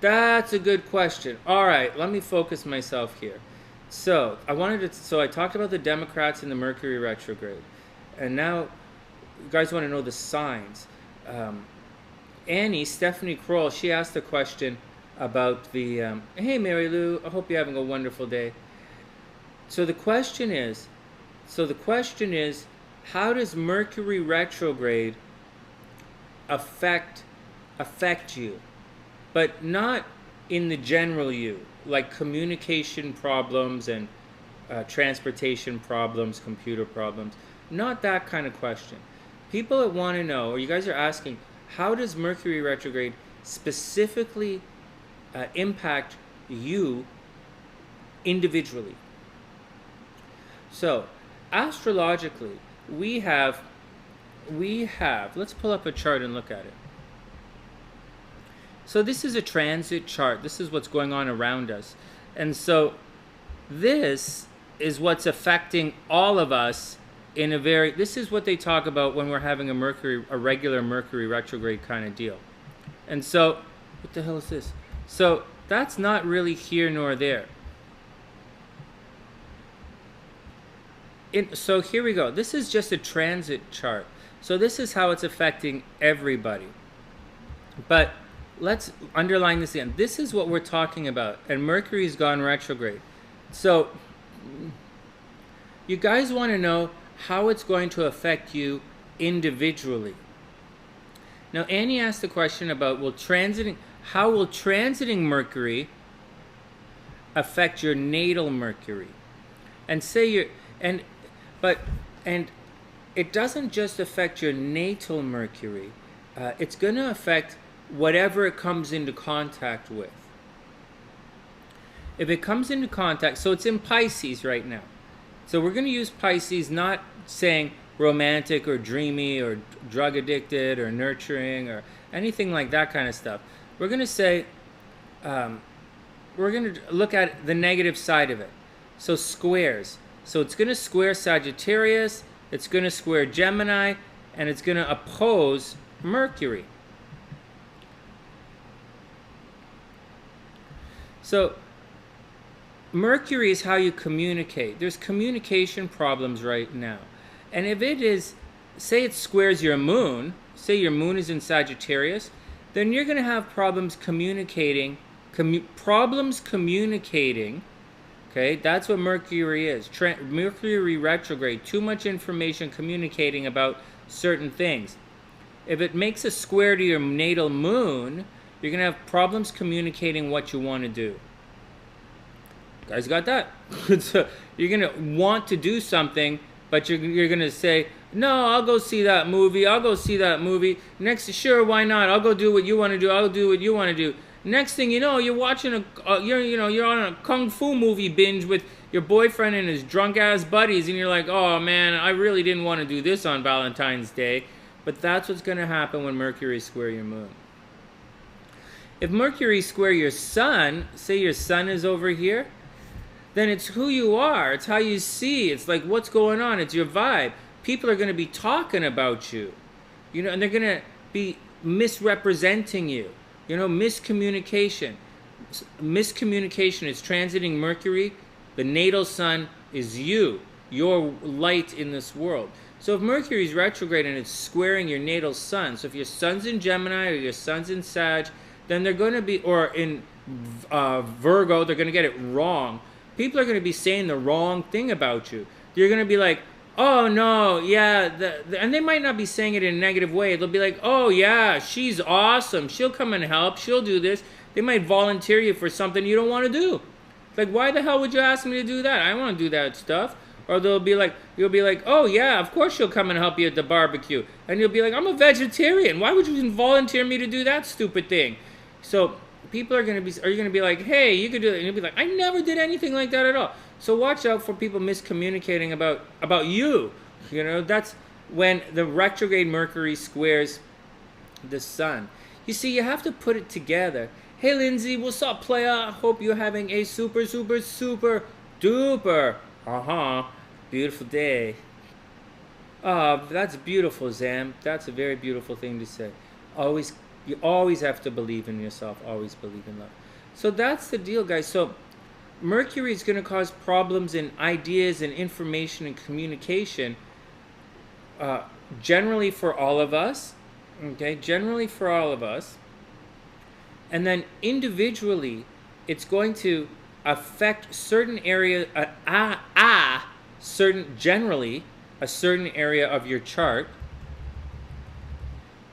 That's a good question. All right, let me focus myself here. So I talked about the Democrats in the Mercury retrograde, and now you guys want to know the signs. Um, Stephanie Kroll, she asked a question about the. Hey, Mary Lou, I hope you're having a wonderful day. So the question is, how does Mercury retrograde affect you? But not in the general you, like communication problems and transportation problems, computer problems. Not that kind of question. People that want to know, or you guys are asking, how does Mercury retrograde specifically impact you individually? So, astrologically, we have, let's pull up a chart and look at it. So this is a transit chart. This is what's going on around us. And so this is what's affecting all of us in a very, this is what they talk about when we're having a regular Mercury retrograde kind of deal. And so, what the hell is this? So that's not really here nor there. So here we go. This is just a transit chart. So this is how it's affecting everybody. But let's underline this again. This is what we're talking about. And Mercury's gone retrograde. So you guys want to know how it's going to affect you individually. Now, Annie asked the question about how will transiting Mercury affect your natal Mercury? And and it doesn't just affect your natal Mercury. It's going to affect whatever it comes into contact with. If it comes into contact, so it's in Pisces right now. So we're going to use Pisces, not saying romantic or dreamy or drug addicted or nurturing or anything like that kind of stuff. We're going to say, we're going to look at the negative side of it. So squares. So it's going to square Sagittarius, it's going to square Gemini, and it's going to oppose Mercury. So Mercury is how you communicate. There's communication problems right now. And if it is, say it squares your moon, say your moon is in Sagittarius, then you're going to have problems communicating, okay? That's what Mercury is. Mercury retrograde, too much information communicating about certain things. If it makes a square to your natal moon, you're going to have problems communicating what you want to do. You guys got that? So you're going to want to do something, but you're going to say, no, I'll go see that movie. I'll go see that movie. Next, sure, why not? I'll go do what you want to do. I'll do what you want to do. Next thing you know, you're watching you're on a kung fu movie binge with your boyfriend and his drunk ass buddies, and you're like, oh man, I really didn't want to do this on Valentine's Day. But that's what's going to happen when Mercury square your moon. If Mercury square your sun, say your sun is over here, then it's who you are. It's how you see. It's like what's going on. It's your vibe. People are going to be talking about you, and they're going to be misrepresenting you. Miscommunication. Miscommunication is transiting Mercury. The natal sun is you, your light in this world. So if Mercury is retrograde and it's squaring your natal sun, so if your sun's in Gemini or your sun's in Sag, then they're going to be, or in Virgo, they're going to get it wrong. People are going to be saying the wrong thing about you. You're going to be like, oh no, yeah, and they might not be saying it in a negative way. They'll be like, oh yeah, she's awesome. She'll come and help. She'll do this. They might volunteer you for something you don't want to do. Like, why the hell would you ask me to do that? I don't want to do that stuff. Or you'll be like, oh yeah, of course she'll come and help you at the barbecue. And you'll be like, I'm a vegetarian. Why would you volunteer me to do that stupid thing? So people are going to be like, hey, you could do it. And you'll be like, I never did anything like that at all. So watch out for people miscommunicating about you. That's when the retrograde Mercury squares the sun. You see, you have to put it together. Hey, Lindsay, what's up, playa? Hope you're having a super, super, super duper, beautiful day. That's beautiful, Zam. That's a very beautiful thing to say. Always, You always have to believe in yourself, always believe in love. So that's the deal, guys. So Mercury is going to cause problems in ideas and information and communication, generally for all of us. Okay, generally for all of us. And then individually, it's going to affect certain area, generally a certain area of your chart.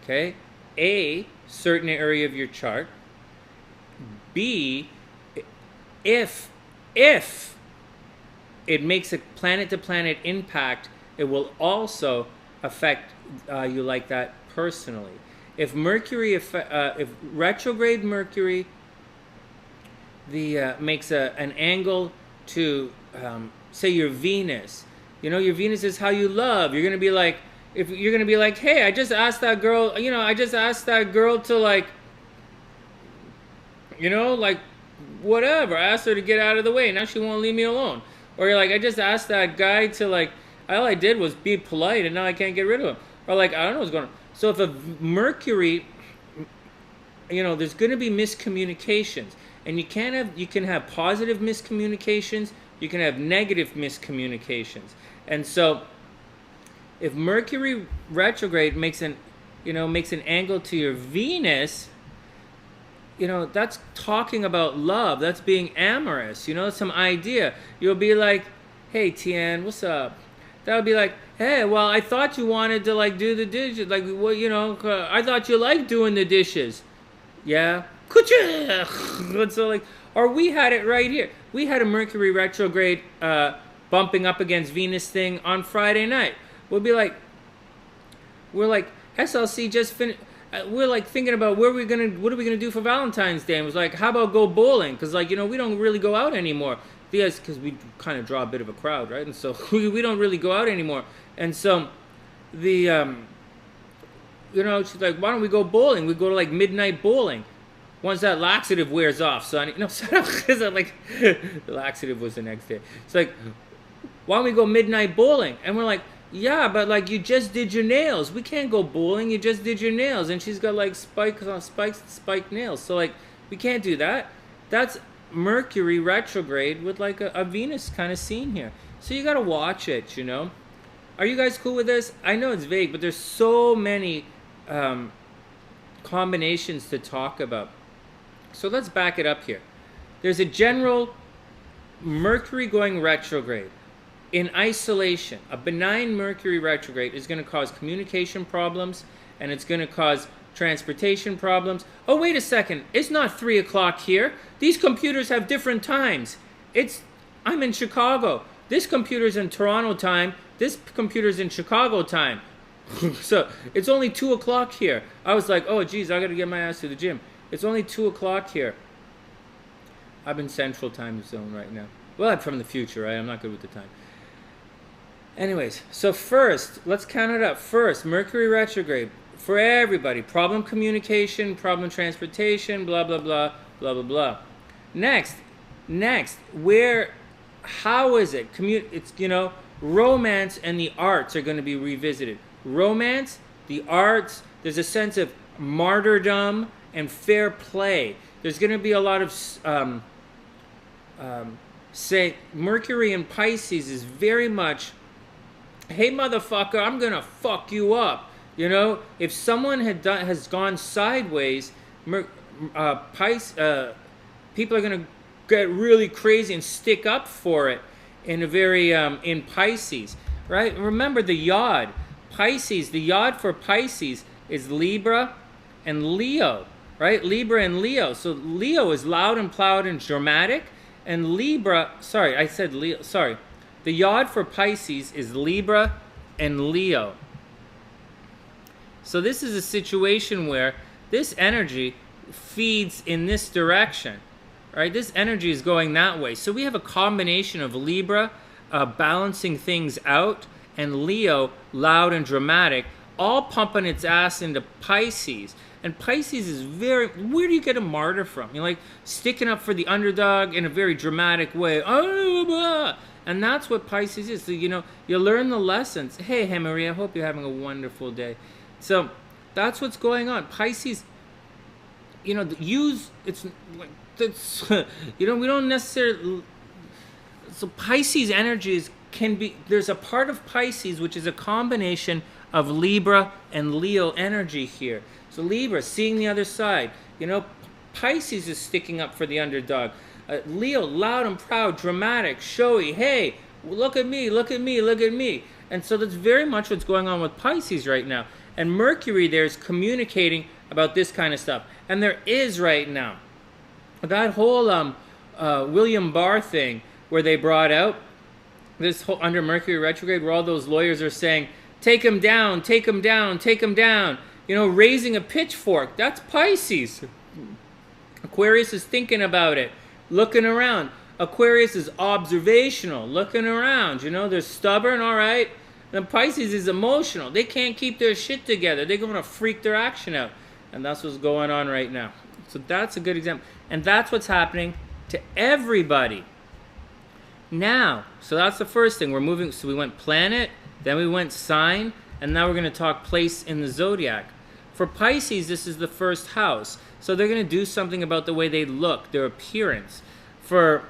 Okay, A, certain area of your chart. B, if it makes a planet-to-planet impact, it will also affect you like that personally. If retrograde Mercury makes an angle to, say, your Venus, your Venus is how you love. You're gonna be like, hey, I just asked that girl, to like, whatever. I asked her to get out of the way. Now she won't leave me alone. Or you're like, I just asked that guy to like, all I did was be polite, and now I can't get rid of him. Or like, I don't know what's going on. So if a Mercury, there's going to be miscommunications, and you can have positive miscommunications, you can have negative miscommunications. And so if Mercury retrograde makes an angle to your Venus, that's talking about love. That's being amorous. Some idea. You'll be like, hey, Tian, what's up? That would be like, hey, well, I thought you wanted to, like, do the dishes. Like, well, I thought you liked doing the dishes. Yeah? So, like, or we had it right here. We had a Mercury retrograde bumping up against Venus thing on Friday night. We're like, SLC just finished. We're like thinking about what are we gonna do for Valentine's Day? And it was like, how about go bowling? Because we don't really go out anymore. Because we kind of draw a bit of a crowd, right? And so we don't really go out anymore. And so she's like, why don't we go bowling? We go to like midnight bowling. Once that laxative wears off, son. The laxative was the next day. It's like, why don't we go midnight bowling? And we're like, yeah, but like you just did your nails. We can't go bowling. You just did your nails. And she's got like spiked nails. So like we can't do that. That's Mercury retrograde with like a Venus kind of scene here. So you got to watch it, Are you guys cool with this? I know it's vague, but there's so many combinations to talk about. So let's back it up here. There's a general Mercury going retrograde. In isolation, a benign Mercury retrograde is going to cause communication problems, and it's going to cause transportation problems. Oh, wait a second. It's not 3 o'clock here. These computers have different times. I'm in Chicago. This computer's in Toronto time. This computer's in Chicago time. So it's only 2 o'clock here. I was like, oh, geez, I got to get my ass to the gym. It's only 2 o'clock here. I'm in Central Time Zone right now. Well, I'm from the future, right? I'm not good with the time. Anyways, so first, let's count it up. First, Mercury retrograde for everybody. Problem communication, problem transportation, blah, blah, blah, blah, blah, blah. Next, how is it? It's, romance and the arts are going to be revisited. Romance, the arts, there's a sense of martyrdom and fair play. There's going to be a lot of, say, Mercury in Pisces is very much, hey, motherfucker, I'm going to fuck you up. If someone has gone sideways, people are going to get really crazy and stick up for it in a very, in Pisces, right? Remember the yod. Pisces, the yod for Pisces is Libra and Leo, right? Libra and Leo. So Leo is loud and proud and dramatic, and Libra, sorry, I said Leo, sorry. The yod for Pisces is Libra and Leo. So this is a situation where this energy feeds in this direction, right? This energy is going that way. So we have a combination of Libra balancing things out and Leo, loud and dramatic, all pumping its ass into Pisces. And Pisces is where do you get a martyr from? You're like sticking up for the underdog in a very dramatic way. And that's what Pisces is. So, you learn the lessons. Hey, Maria, I hope you're having a wonderful day. So that's what's going on. Pisces you know, use, it's like, that's, you know, we don't necessarily, so Pisces energies can be, there's a part of Pisces which is a combination of Libra and Leo energy here. So Libra, seeing the other side, you know, Pisces is sticking up for the underdog. Leo, loud and proud, dramatic, showy, hey, look at me, look at me, look at me. And so that's very much what's going on with Pisces right now. And Mercury there is communicating about this kind of stuff. And there is right now. That whole William Barr thing where they brought out this whole, under Mercury retrograde, where all those lawyers are saying, take him down, take him down, take him down. You know, raising a pitchfork. That's Pisces. Aquarius is thinking about it, looking around. Aquarius is observational, looking around. You know, they're stubborn, all right. Then Pisces is emotional. They can't keep their shit together. They're going to freak their action out. And that's what's going on right now. So that's a good example. And that's what's happening to everybody. Now, so that's the first thing. We're moving, so we went planet, then we went sign, and now we're going to talk place in the zodiac. For Pisces, this is the first house. So they're going to do something about the way they look, their appearance. For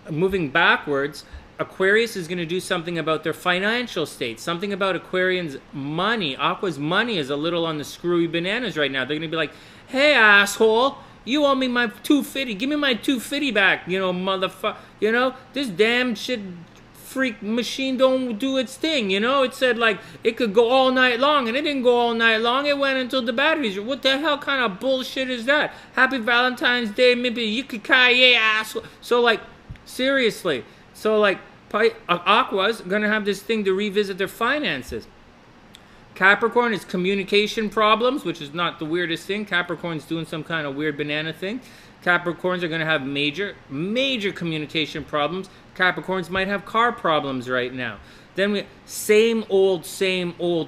moving backwards, Aquarius is going to do something about their financial state, something about Aquarians' money. Aqua's money is a little on the screwy bananas right now. They're going to be like, hey, asshole, you owe me my $250. Give me my $250 back, you know, motherfucker. You know, this damn shit freak machine don't do its thing, you know? It said, like, it could go all night long, and it didn't go all night long. It went until the batteries. What the hell kind of bullshit is that? Happy Valentine's Day, maybe you could asshole. So, like, seriously. So, like, Aqua's going to have this thing to revisit their finances. Capricorn is communication problems, which is not the weirdest thing. Capricorn's doing some kind of weird banana thing. Capricorns are going to have major communication problems. Capricorns might have car problems right now. Then we same old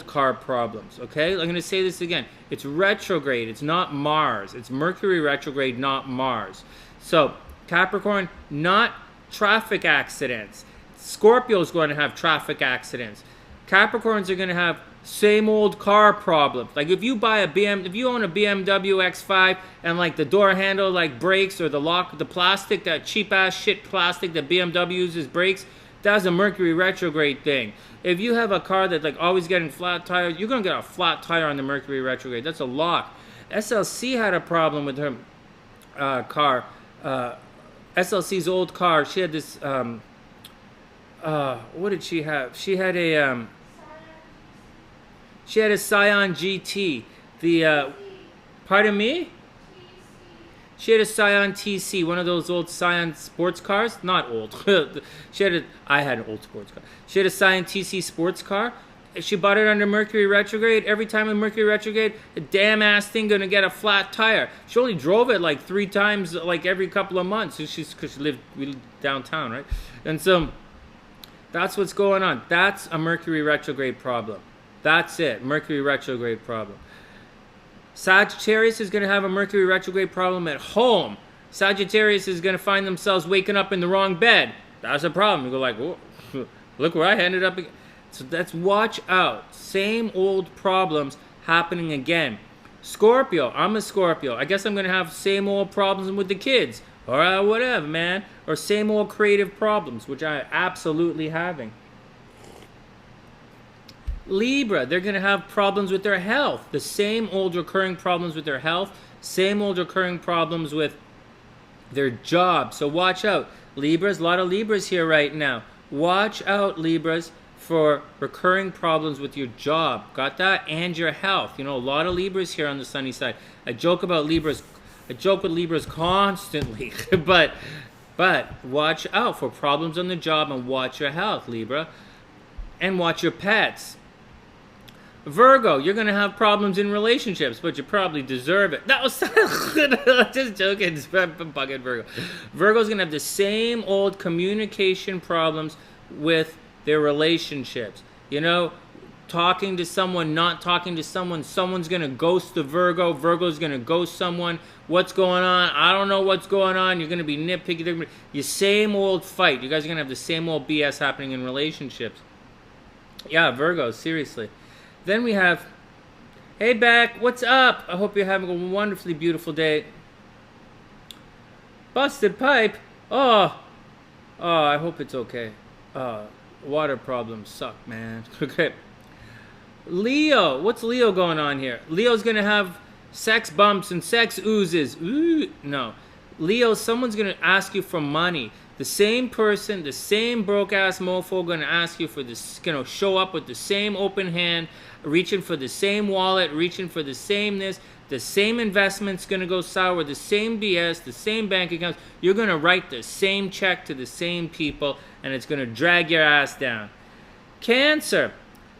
car problems, okay? I'm going to say this again. It's retrograde. It's not Mars. It's Mercury retrograde, not Mars. So, Capricorn, not traffic accidents. Scorpio is going to have traffic accidents. Capricorns are going to have same old car problems. Like if you buy if you own a BMW X5 and like the door handle like breaks, or the lock, the plastic, that cheap ass shit plastic that BMW uses breaks, that's a Mercury retrograde thing. If you have a car that's like always getting flat tires, you're going to get a flat tire on the Mercury retrograde. That's a lot. SLC had a problem with her car. SLC's old car, she had this, what did she have? She had a Scion GT. Pardon me? She had a Scion TC, one of those old Scion sports cars. Not old. I had an old sports car. She had a Scion TC sports car. She bought it under Mercury retrograde. Every time in Mercury retrograde, the damn ass thing gonna get a flat tire. She only drove it like 3 times, like every couple of months. Because we live downtown, right? And so that's what's going on. That's a Mercury retrograde problem. That's it. Mercury retrograde problem. Sagittarius is going to have a Mercury retrograde problem at home. Sagittarius is going to find themselves waking up in the wrong bed. That's a problem. You go like, whoa, look where I ended up. So let's watch out. Same old problems happening again. Scorpio. I'm a Scorpio. I guess I'm going to have same old problems with the kids. Or whatever, man. Or same old creative problems, which I'm absolutely having. Libra, they're going to have problems with their health. The same old recurring problems with their health. Same old recurring problems with their job. So watch out. Libras, a lot of Libras here right now. Watch out, Libras, for recurring problems with your job. Got that? And your health. You know, a lot of Libras here on the sunny side. I joke about Libras. I joke with Libras constantly. but watch out for problems on the job, and watch your health, Libra. And watch your pets. Virgo, you're going to have problems in relationships, but you probably deserve it. That was just joking. I'm bugging Virgo. Virgo's going to have the same old communication problems with their relationships. You know, talking to someone, not talking to someone. Someone's going to ghost the Virgo. Virgo's going to ghost someone. What's going on? I don't know what's going on. You're going to be nitpicky. Your same old fight. You guys are going to have the same old BS happening in relationships. Yeah, Virgo, seriously. Then we have, hey Beck, what's up? I hope you're having a wonderfully beautiful day. Busted pipe? Oh. Oh, I hope it's okay. Water problems suck, man. Okay. Leo. What's Leo going on here? Leo's going to have sex bumps and sex oozes. Ooh, no. Leo, someone's going to ask you for money. The same person, the same broke-ass mofo going to ask you for this, show up with the same open hand, reaching for the same wallet, reaching for the same this, the same investment's going to go sour, the same BS, the same bank accounts. You're going to write the same check to the same people, and it's going to drag your ass down. Cancer.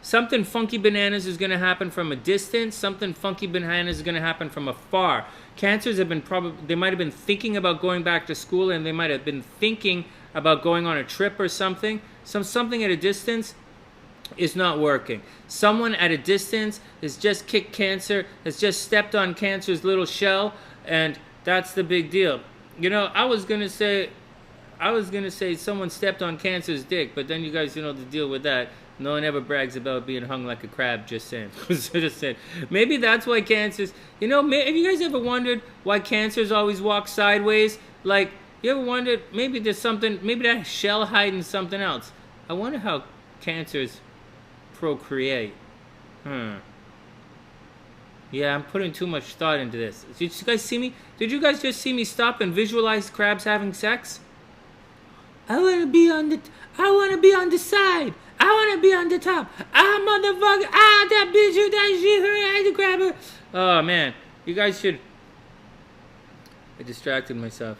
Something funky bananas is going to happen from a distance. Something funky bananas is going to happen from afar. Cancers have been they might have been thinking about going back to school, and they might have been thinking about going on a trip or something. Something at a distance is not working. Someone at a distance has just kicked Cancer, has just stepped on Cancer's little shell, and that's the big deal. I was gonna say someone stepped on Cancer's dick, but then you guys the deal with that. No one ever brags about being hung like a crab, just saying. Just saying. Maybe that's why Cancers... have you guys ever wondered why Cancers always walk sideways? Like, you ever wondered, maybe there's something... Maybe that shell hiding something else. I wonder how Cancers procreate. Yeah, I'm putting too much thought into this. Did you guys see me? Did you guys just see me stop and visualize crabs having sex? I want to be on the side. I want to be on the top. Motherfucker. That bitch, that shit, I had to grab her. Oh, man. You guys should... I distracted myself.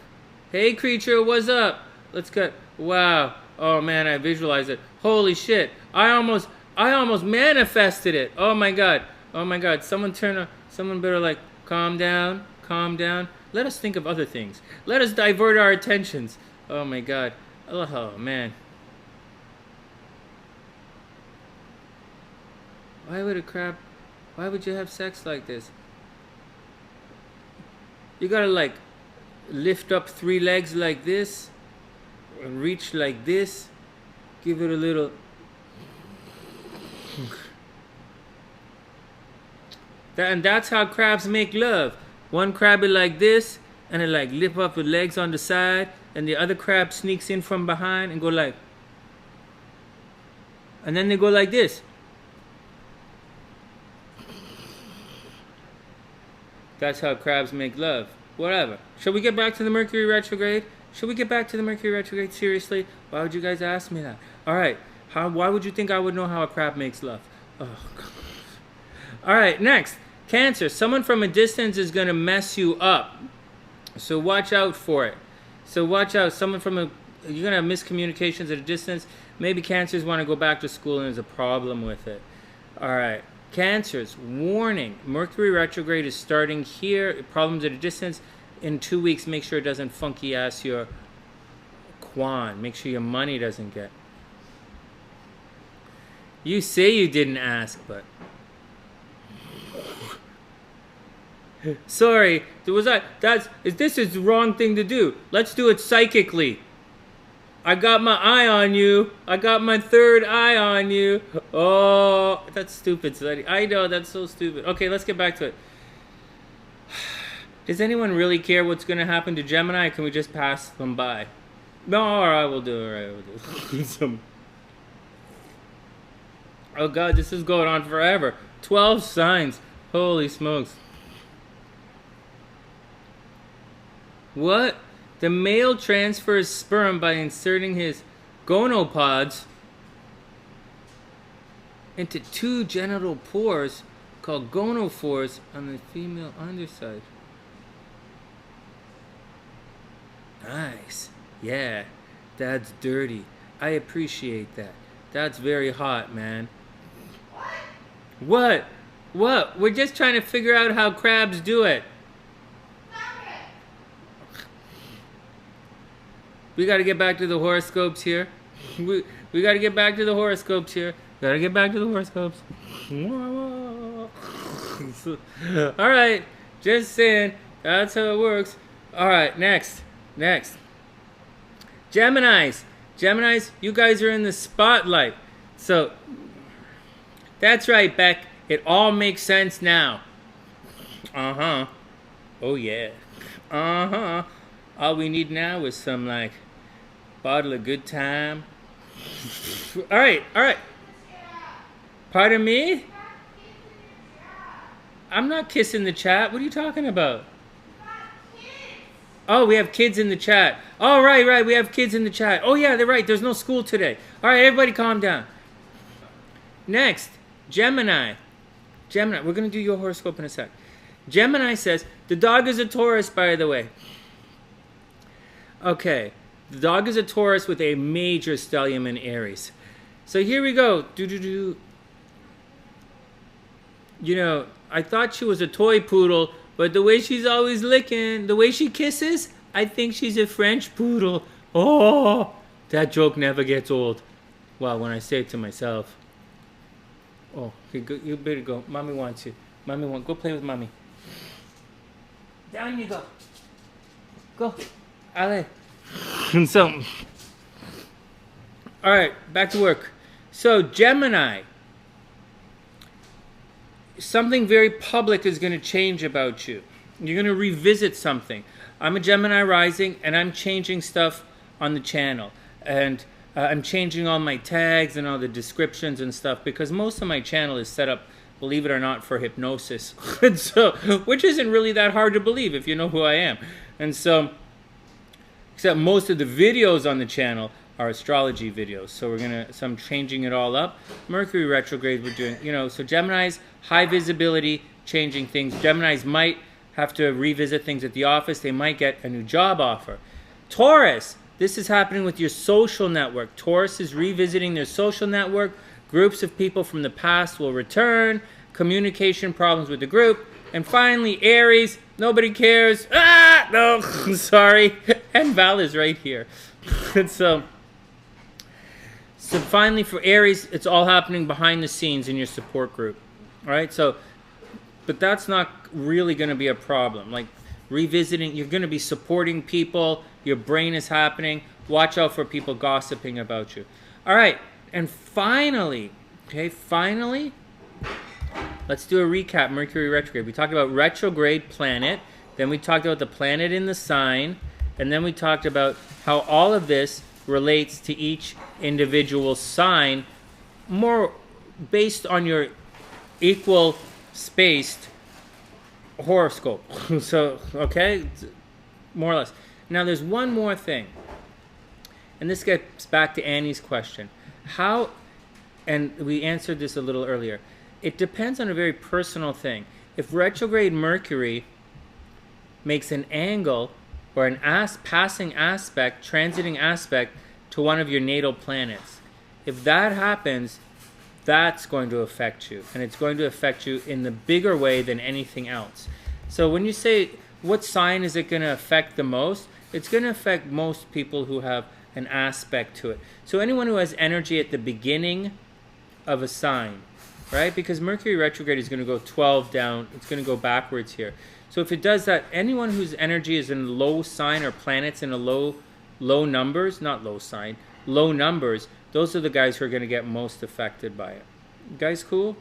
Hey, creature, what's up? Let's cut. Wow. Oh, man, I visualized it. Holy shit. I almost manifested it. Oh, my God. Oh, my God. Someone better, calm down. Calm down. Let us think of other things. Let us divert our attentions. Oh, my God. Oh, man. Why would you have sex like this? You gotta lift up 3 legs like this and reach like this. Give it a little. And that's how crabs make love. One crab is like this, and it lift up the legs on the side, and the other crab sneaks in from behind and go and then they go like this. That's how crabs make love. Whatever. Shall we get back to the Mercury Retrograde? Seriously? Why would you guys ask me that? Alright. Why would you think I would know how a crab makes love? Oh, God. Alright, next. Cancer. Someone from a distance is going to mess you up. So watch out for it. So watch out. You're going to have miscommunications at a distance. Maybe Cancers want to go back to school and there's a problem with it. Alright. Cancers, warning, Mercury retrograde is starting here. Problems at a distance. In 2 weeks, make sure it doesn't funky ass your quan. Make sure your money doesn't get. You say you didn't ask, but sorry. This is the wrong thing to do. Let's do it psychically. I got my eye on you. I got my third eye on you. Oh, that's stupid, Slutty. I know, that's so stupid. Okay, let's get back to it. Does anyone really care what's going to happen to Gemini, or can we just pass them by? No, alright, we'll do it. Alright, we'll do it. Oh, God, this is going on forever. 12 signs. Holy smokes. What? The male transfers sperm by inserting his gonopods into 2 genital pores called gonophores on the female underside. Nice. Yeah, that's dirty. I appreciate that. That's very hot, man. What? What? We're just trying to figure out how crabs do it. We got to get back to the horoscopes here. We got to get back to the horoscopes here. Got to get back to the horoscopes. All right. Just saying. That's how it works. All right. Next. Geminis. Geminis, you guys are in the spotlight. So, that's right, Beck. It all makes sense now. Uh-huh. Oh, yeah. Uh-huh. All we need now is some, like, bottle of good time. All right, all right. Pardon me? I'm not kissing the chat. What are you talking about? Oh, we have kids in the chat. Oh, right. We have kids in the chat. Oh, yeah, they're right. There's no school today. All right, everybody calm down. Next, Gemini. Gemini, we're going to do your horoscope in a sec. Gemini says, the dog is a Taurus, by the way. Okay, the dog is a Taurus with a major stellium in Aries. So here we go. You know, I thought she was a toy poodle, but the way she's always licking, the way she kisses, I think she's a French poodle. Oh, that joke never gets old. Well, when I say it to myself. Oh, okay, you better go. Mommy wants you. Go play with mommy. Down you go. Go. Allez. And so, all right, back to work. So, Gemini. Something very public is going to change about you. You're going to revisit something. I'm a Gemini rising, and I'm changing stuff on the channel. And I'm changing all my tags and all the descriptions and stuff because most of my channel is set up, believe it or not, for hypnosis. And so, which isn't really that hard to believe if you know who I am. And so, except most of the videos on the channel are astrology videos. So I'm changing it all up. Mercury retrograde, we're doing, so Gemini's high visibility, changing things. Gemini's might have to revisit things at the office. They might get a new job offer. Taurus, this is happening with your social network. Taurus is revisiting their social network. Groups of people from the past will return. Communication problems with the group. And finally, Aries, nobody cares. Ah, no, sorry. And Val is right here. And so finally for Aries, it's all happening behind the scenes in your support group. All right, so, but that's not really going to be a problem. Like revisiting, you're going to be supporting people. Your brain is happening. Watch out for people gossiping about you. All right, and finally, let's do a recap. Mercury retrograde. We talked about retrograde planet. Then we talked about the planet in the sign. And then we talked about how all of this relates to each individual sign, more based on your equal spaced horoscope. So, okay, more or less. Now, there's one more thing. And this gets back to Annie's question. How, and we answered this a little earlier, it depends on a very personal thing. If retrograde Mercury makes an angle or an passing aspect, transiting aspect to one of your natal planets, if that happens, that's going to affect you. And it's going to affect you in the bigger way than anything else. So when you say, what sign is it going to affect the most? It's going to affect most people who have an aspect to it. So anyone who has energy at the beginning of a sign, right? Because Mercury retrograde is going to go 12 down. It's going to go backwards here. So if it does that, anyone whose energy is in low sign or planets in a low numbers, not low sign, low numbers, those are the guys who are going to get most affected by it. You guys cool?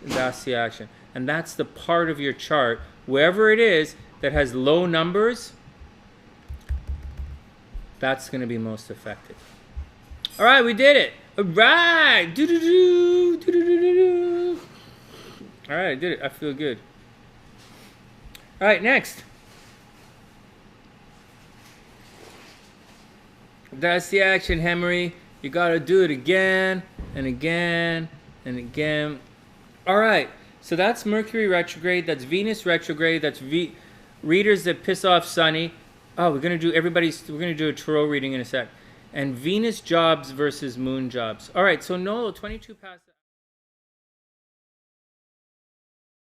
That's the action. And that's the part of your chart, wherever it is, that has low numbers, that's going to be most affected. All right, we did it. All right. Do-do-do, do-do-do-do-do. All right, I did it. I feel good. All right, next. That's the action, Henry. You got to do it again and again and again. All right, so that's Mercury retrograde. That's Venus retrograde. That's readers that piss off Sunny. Oh, we're going to do a tarot reading in a sec. And Venus jobs versus moon jobs. All right, so Nolo, 22 past.